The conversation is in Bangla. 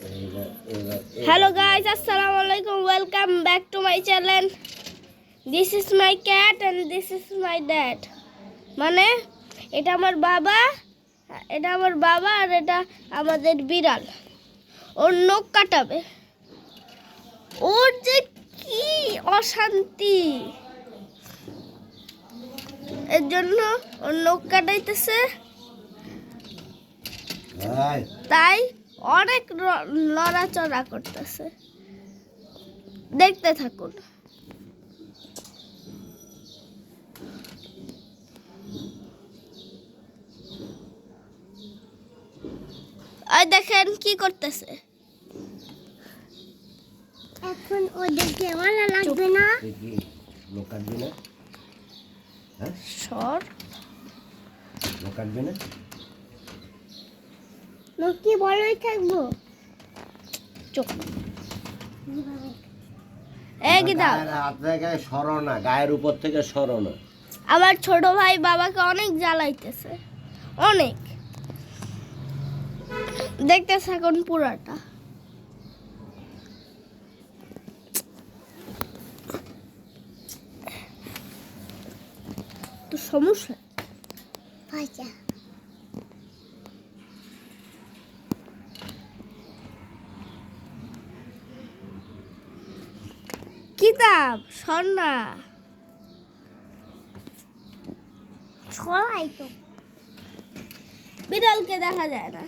Hello guys, assalamu alaikum. Welcome back to my channel. This is my cat and this is my dad. মানে এটা আমার বাবা আর এটা আমাদের বিড়াল। ওর নখ কাটাবে। ওর যে কি অশান্তি, এর জন্য ওর নখ কাটাইতেছে। তাই অনেক লড়াচড়া করতেছে, দেখতে থাকুন। আর দেখেন কি করতেছে। এখন ওদেরকে ভালো লাগবে না, লোক কাটবে না, সর লোক কাটবে না, লোকটি বড়ই থাকবো। চুপ। এই দাও, হাত থেকে সরো না, গায়ের উপর থেকে সরো না। আমার ছোট ভাই বাবাকে অনেক জ্বালাইতেছে, অনেক। দেখতে থাকুন পুরাটা। তো সমস্যা ভাজা কিতাব সন্না ছড়াই তো বিড়ালকে দেখা যায় না।